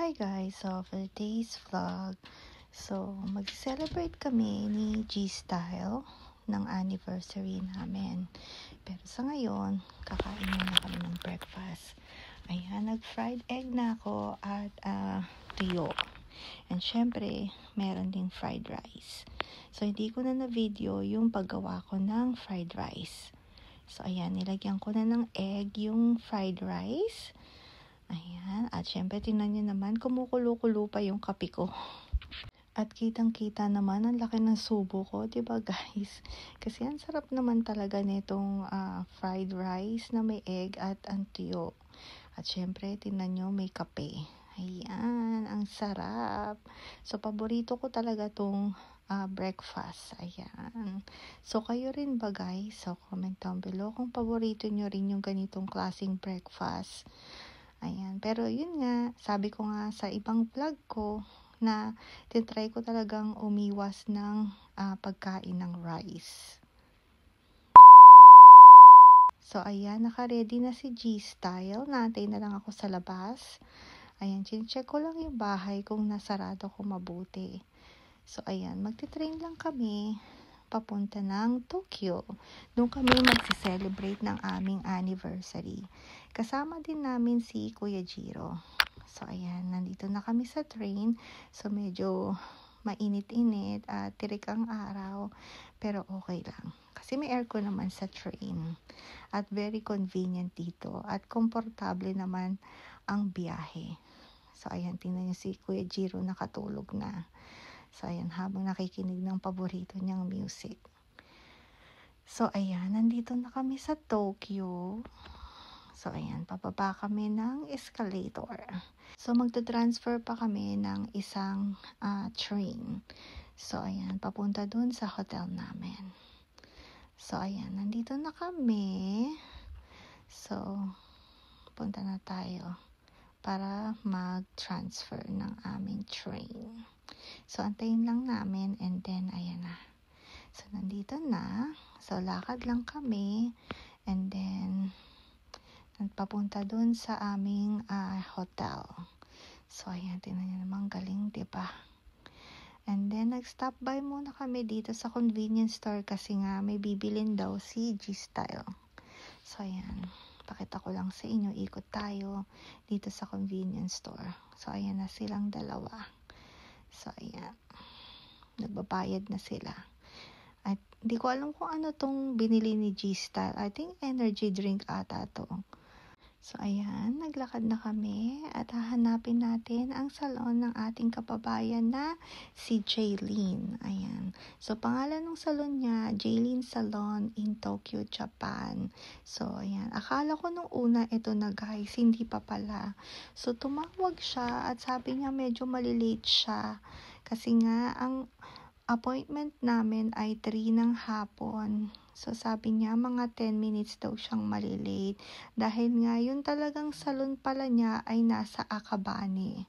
Hi guys, so for today's vlog, mag-celebrate kami ni G-Style ng anniversary namin. Pero sa ngayon, kakain muna kami ng breakfast. Ayan, nag-fried egg na ako at tuyo. And syempre, meron ding fried rice. So hindi ko na video yung paggawa ko ng fried rice. So ayan, nilagyan ko na ng egg yung fried rice. Ayan, at syempre tingnan nyo naman, kumukulo-kulo pa yung kape ko. At kitang-kita naman, ang laki ng subo ko, diba guys? Kasi ang sarap naman talaga nitong fried rice na may egg at ang tuyo. At syempre, tingnan nyo, may kape. Ayan, ang sarap. So, paborito ko talaga tong breakfast. Ayan. So, kayo rin ba guys? So, comment down below kung paborito nyo rin yung ganitong klaseng breakfast. Ayan, pero yun nga, sabi ko nga sa ibang vlog ko na tinry ko talagang umiwas ng pagkain ng rice. So ayan, naka-ready na si G-Style. Naantay na lang ako sa labas. Ayan, check ko lang yung bahay kung nasarado ko mabuti. So ayan, magti-train lang kami papunta ng Tokyo. Doon kami magsi-celebrate ng aming anniversary. Kasama din namin si Kuya Jiro. So ayan, nandito na kami sa train. So medyo mainit-init at tirik ang araw. Pero okay lang. Kasi may aircon naman sa train. At very convenient dito. At komportable naman ang biyahe. So ayan, tingnan niyo si Kuya Jiro nakatulog na. So, ayan, habang nakikinig ng paborito niyang music. So, ayan, nandito na kami sa Tokyo. So, ayan, papaba kami ng escalator. So, magta-transfer pa kami ng isang train. So, ayan, papunta dun sa hotel namin. So, ayan, nandito na kami. So, punta na tayo para mag-transfer ng aming train. So, antayin lang namin and then, ayan na. So, nandito na. So, lakad lang kami and then, papunta dun sa aming hotel. So, ayan, tingnan nyo naman, galing, diba? And then, nag-stop by muna kami dito sa convenience store kasi nga may bibilin daw si G-Style. So, ayan. Pakita ko lang sa inyo, ikot tayo dito sa convenience store. So, ayan na silang dalawa. So, ayan. Nagbabayad na sila. At hindi ko alam kung ano tong binili ni G-Style. I think energy drink ata to. So, ayan. Naglakad na kami at hahanapin natin ang salon ng ating kababayan na si Jaylene. Ayan. So, pangalan ng salon niya, Jaylene Salon in Tokyo, Japan. So, ayan. Akala ko nung una ito na guys, hindi pa pala. So, tumawag siya at sabi niya medyo malilate siya. Kasi nga, ang appointment namin ay 3 ng hapon. So, sabi niya, mga 10 minutes daw siyang malilate. Dahil nga, yun talagang salon pala niya ay nasa Akabane.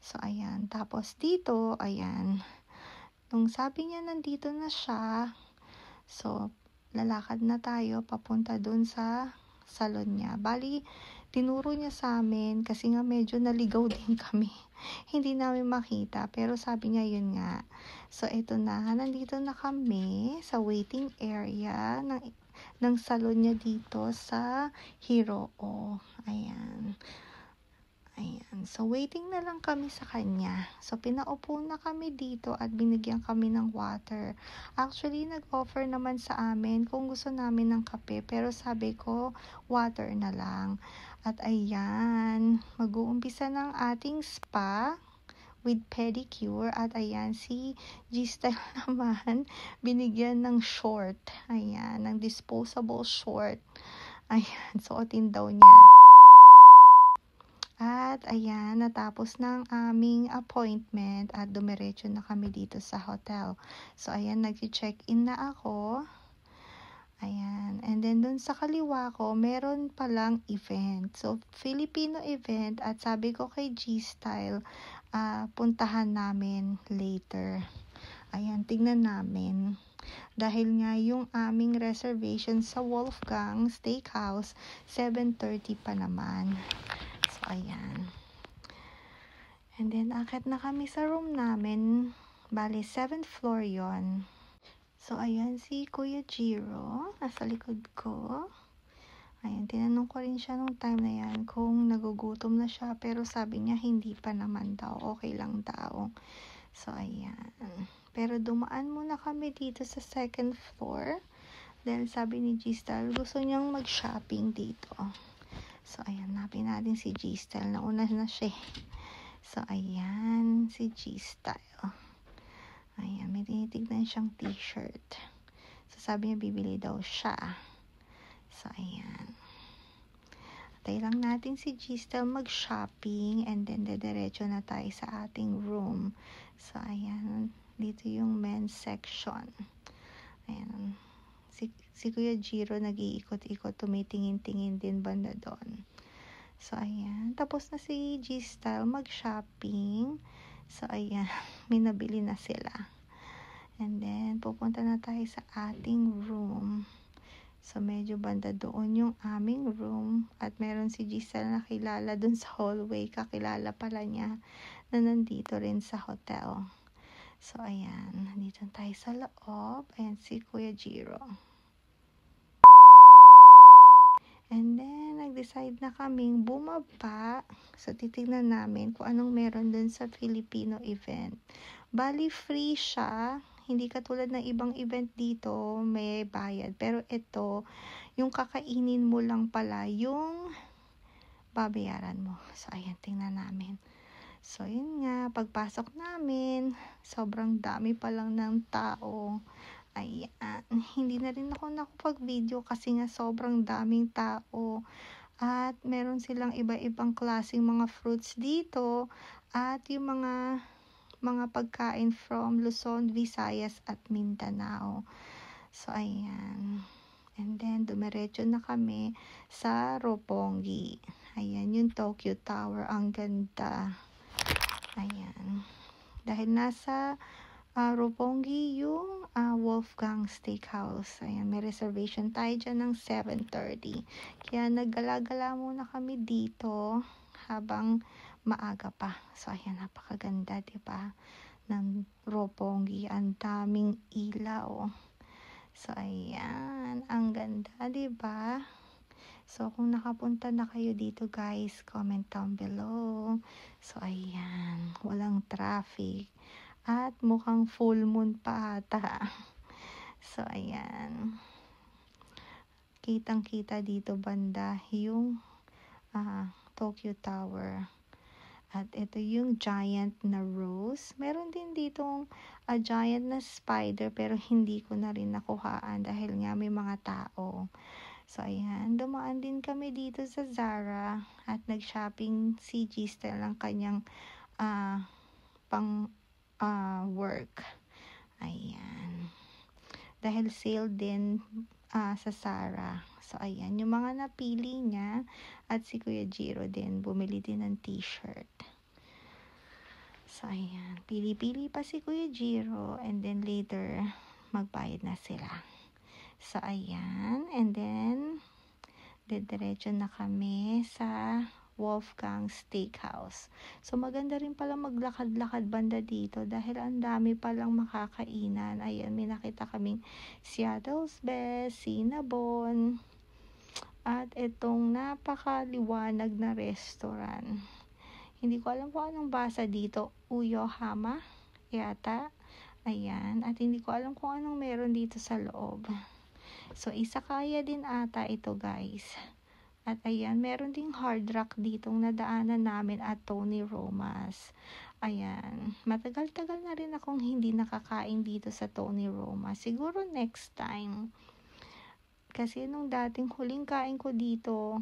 So, ayan. Tapos, dito, ayan. Nung sabi niya, nandito na siya. So, lalakad na tayo papunta dun sa salon niya. Bali, tinuro niya sa amin kasi nga medyo naligaw din kami. Hindi namin makita, pero sabi niya yun nga. So, ito na, nandito na kami sa waiting area ng salon niya dito sa Hiroo. Ayan. Ayan. So, waiting na lang kami sa kanya. So, pinaupo na kami dito at binigyan kami ng water. Actually, nag-offer naman sa amin kung gusto namin ng kape. Pero sabi ko, water na lang. At ayan, mag-uumpisa ng ating spa with pedicure. At ayan, si G-Style naman, binigyan ng short. Ayan, ng disposable short. Ayan, suotin daw niya. At ayan, natapos ng aming appointment at dumiretso na kami dito sa hotel. So ayan, nag-check-in na ako. Ayan, and then dun sa kaliwa ko, meron palang event. So, Filipino event at sabi ko kay G-Style, puntahan namin later. Ayan, tignan namin. Dahil nga yung aming reservation sa Wolfgang Steakhouse, 7:30 pa naman. So, ayan. And then, akit na kami sa room namin. Bali, 7th floor yon. So, ayan si Kuya Jiro. Nasa likod ko. Ayan, tinanong ko rin siya nung time na yan kung nagugutom na siya. Pero sabi niya, hindi pa naman daw. Okay lang daw. So, ayan. Pero dumaan muna kami dito sa 2nd floor. Dahil sabi ni G-Style, gusto niyang mag-shopping dito. So, ayan. Napin natin si G-Style. Nauna na siya. So, ayan. Si G-Style. Ayan. May tinitignan siyang t-shirt. So, sabi niya, bibili daw siya. So, ayan. Tayo lang natin si G-Style mag-shopping and then dediretso na tayo sa ating room. So, ayan. Dito yung men's section. Ayan. Si Kuya Jiro nag-iikot-ikot, tumitingin-tingin din banda doon. So, ayan. Tapos na si G-Style mag-shopping. So, ayan. May nabili na sila. And then, pupunta na tayo sa ating room. So, medyo banda doon yung aming room. At meron si Giselle na kilala dun sa hallway. Kakilala pala niya na nandito rin sa hotel. So, ayan. Nandito tayo sa loob. Ayan si Kuya Jiro. And then, nag-decide na kaming bumaba. So, titignan namin kung anong meron dun sa Filipino event. Bali, free siya. Hindi katulad ng ibang event dito, may bayad. Pero ito, yung kakainin mo lang pala, yung babayaran mo. So, ayan, tingnan namin. So, yun nga, pagpasok namin, sobrang dami pa lang ng tao. Ayan, hindi na rin ako nakapag-video kasi nga sobrang daming tao. At meron silang iba-ibang klaseng mga fruits dito. At yung mga pagkain from Luzon, Visayas at Mindanao. So, ayan. And then, dumiretso na kami sa Roppongi. Ayan, yung Tokyo Tower. Ang ganda. Ayan. Dahil nasa Roppongi yung Wolfgang Steakhouse. Ayan, may reservation tayo dyan ng 7:30. Kaya naggala-gala muna kami dito habang maaga pa. So, ayan, napakaganda, diba? Ng Roppongi. Ang daming ilaw. So, ayan. Ang ganda, diba? So, kung nakapunta na kayo dito, guys, comment down below. So, ayan. Walang traffic. At mukhang full moon pa ata. So, ayan. Kitang-kita dito banda yung Tokyo Tower. At ito yung giant na rose. Meron din ditong giant na spider pero hindi ko na rin nakuhaan dahil nga may mga tao. So, ayan. Dumaan din kami dito sa Zara at nag-shopping si Giselle ng kanyang pang work. Ayan. Dahil sale din sa Zara. So, ayan. Yung mga napili niya at si Kuya Jiro din. Bumili din ng t-shirt. So, ayan. Pili-pili pa si Kuya Jiro. And then later, magbayad na sila. So, ayan. And then, diretso na kami sa Wolfgang Steakhouse. So, maganda rin pala maglakad-lakad banda dito dahil ang dami palang makakainan. Ayan, may nakita kaming Seattle's Best, Cinnabon, at itong napakaliwanag na restaurant. Hindi ko alam kung anong basa dito. Uyohama, yata. Ayan, at hindi ko alam kung anong meron dito sa loob. So, Izakaya din ata ito, guys. At ayan, meron ding Hard Rock ditong nadaanan namin at Tony Roma's. Ayan, matagal-tagal na rin akong hindi nakakain dito sa Tony Roma's. Siguro next time. Kasi nung dating huling kain ko dito,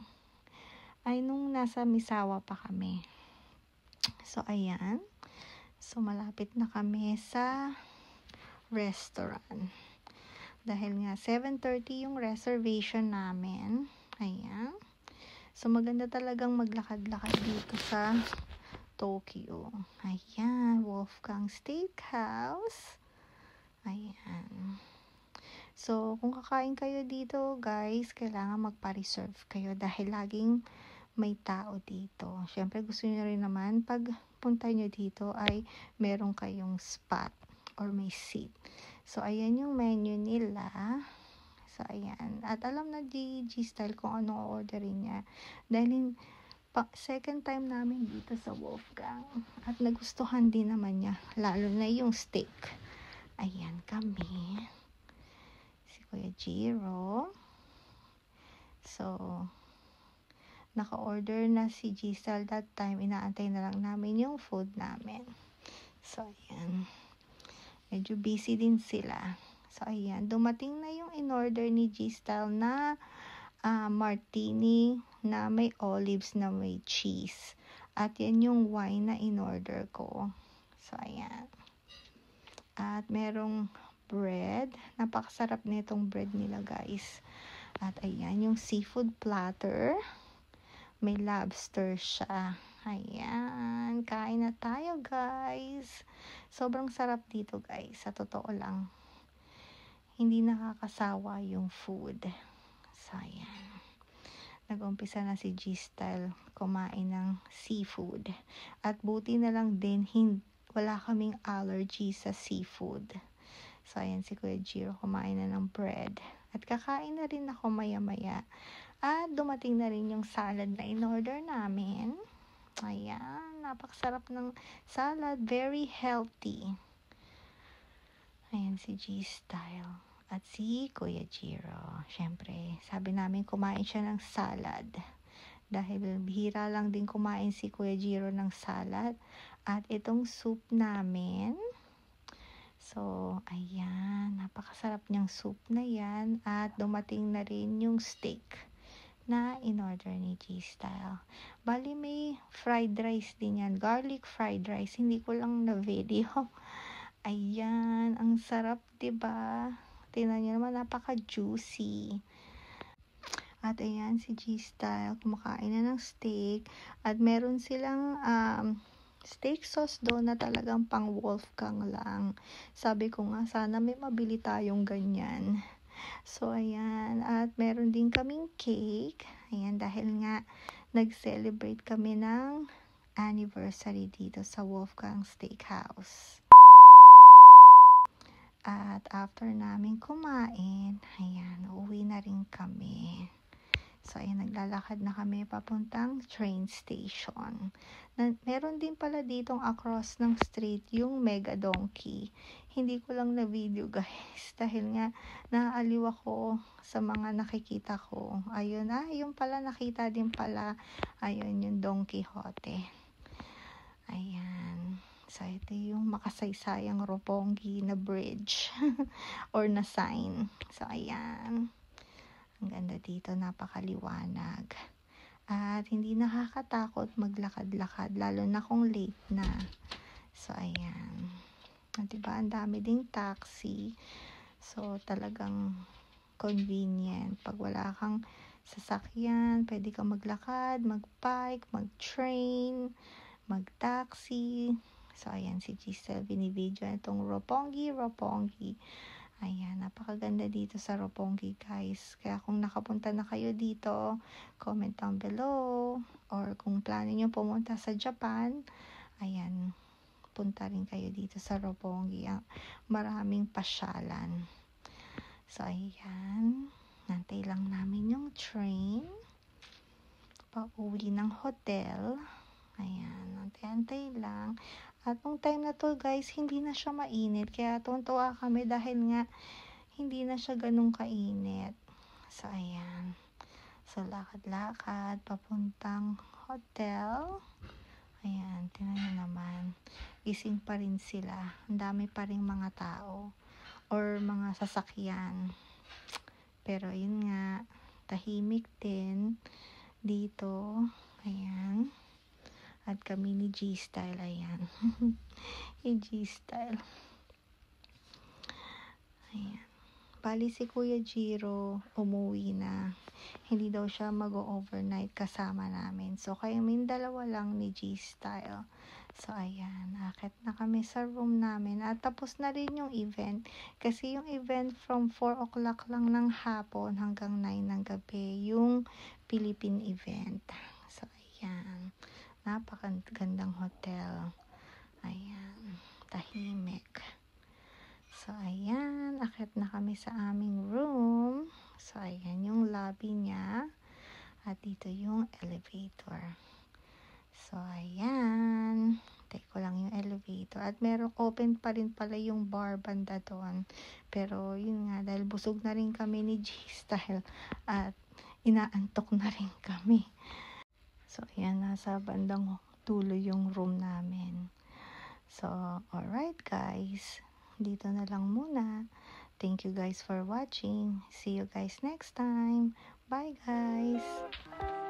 ay nung nasa Misawa pa kami. So, ayan. So, malapit na kami sa restaurant. Dahil nga, 7:30 yung reservation namin. Ayan. So, maganda talagang maglakad-lakad dito sa Tokyo. Ayan, Wolfgang Steakhouse. Ayan. So, kung kakain kayo dito, guys, kailangan magpa-reserve kayo dahil laging may tao dito. Siyempre gusto niyo rin naman pag punta niyo dito ay meron kayong spot or may seat. So ayan yung menu nila. So ayan. At alam na G-Style kung ano orderin niya. Dahil second time namin dito sa Wolfgang. At nagustuhan din naman niya. Lalo na yung steak. Ayan kami. Si Kuya Jiro. So, naka-order na si Giselle that time. Inaantay na lang namin yung food namin. So, ayan. Medyo busy din sila. So, ayan. Dumating na yung in-order ni Giselle na martini na may olives na may cheese. At yan yung wine na in-order ko. So, ayan. At merong bread. Napakasarap nitong bread nila, guys. At ayan, yung seafood platter. May lobster siya. Ayan. Kain na tayo, guys. Sobrang sarap dito, guys. Sa totoo lang. Hindi nakakasawa yung food. So, ayan. Nag-umpisa na si G-Style kumain ng seafood. At buti na lang din, wala kaming allergy sa seafood. So, ayan si Kuya Jiro kumain na ng bread. At kakain na rin ako maya-maya. At dumating na rin yung salad na in-order namin. Ayan, napakasarap ng salad. Very healthy. Ayan si G-Style. At si Kuya Jiro. Siyempre, sabi namin kumain siya ng salad. Dahil bihira lang din kumain si Kuya Jiro ng salad. At itong soup namin. So, ayan. Napakasarap niyang soup na yan. At dumating na rin yung steak na in-order ni G-Style. Bali, may fried rice din yan. Garlic fried rice. Hindi ko lang na-video. Ayan. Ang sarap, diba? Tingnan niyo naman, napaka-juicy. At ayan, si G-Style. Kumakain na ng steak. At meron silang steak sauce doon na talagang pang Wolfgang lang. Sabi ko nga, sana may mabili tayong ganyan. So, ayan. At meron din kaming cake. Ayan, dahil nga nag-celebrate kami ng anniversary dito sa Wolfgang Steakhouse. At after namin kumain, ayan, uuwi na rin kami. So, ayan, naglalakad na kami papuntang train station. Meron din pala ditong across ng street yung Mega Donkey. Hindi ko lang na video, guys. Dahil nga, naaaliw ako sa mga nakikita ko. Ayun, yung pala, nakita din pala. Ayun, yung Don Quixote. Ayan. So, ito yung makasaysayang Roppongi na bridge. Or na sign. So, ayan. Ang ganda dito, napakaliwanag. At hindi nakakatakot maglakad-lakad, lalo na kung late na. So, ayan. At diba, ang dami ding taxi. So, talagang convenient. Pag wala kang sasakyan, pwede kang maglakad, mag-bike, mag-train, mag-taxi. So, ayan, si Giselle binibidyo itong Roppongi. Ayan, napakaganda dito sa Roppongi, guys. Kaya kung nakapunta na kayo dito, comment down below. Or kung plano nyo pumunta sa Japan, ayan, punta rin kayo dito sa Roppongi. Maraming pasyalan. So, ayan. Nantay lang namin yung train. Pauwi ng hotel. Ayan, antay-antay lang. At nung time na to, guys, hindi na siya mainit. Kaya tuwa kami dahil nga hindi na siya ganun kainit. So, ayan. So, lakad-lakad papuntang hotel. Ayan, tingnan nyo naman. Gising pa rin sila. Ang dami pa rin mga tao or mga sasakyan. Pero, yun nga, tahimik din dito. Ayan. At kami ni G-Style, ayan. Yung G-Style. Ayan. Bali si Kuya Jiro, umuwi na. Hindi daw siya mag-overnight kasama namin. So, kaming dalawa lang ni G-Style. So, ayan. Akit na kami sa room namin. At tapos na rin yung event. Kasi yung event from 4 o'clock lang ng hapon hanggang 9 ng gabi. Yung Philippine event. So, Ayan. Napakagandang hotel. Ayan. Tahimik. So, ayan. Akit na kami sa aming room. So, ayan yung lobby niya. At dito yung elevator. So, ayan. Take ko lang yung elevator. At merong open pa rin pala yung bar banda doon. Pero, yun nga, dahil busog na rin kami ni G-Style. At inaantok na rin kami. So, ayan, nasa bandang dulo yung room namin. So, alright guys. Dito na lang muna. Thank you guys for watching. See you guys next time. Bye guys!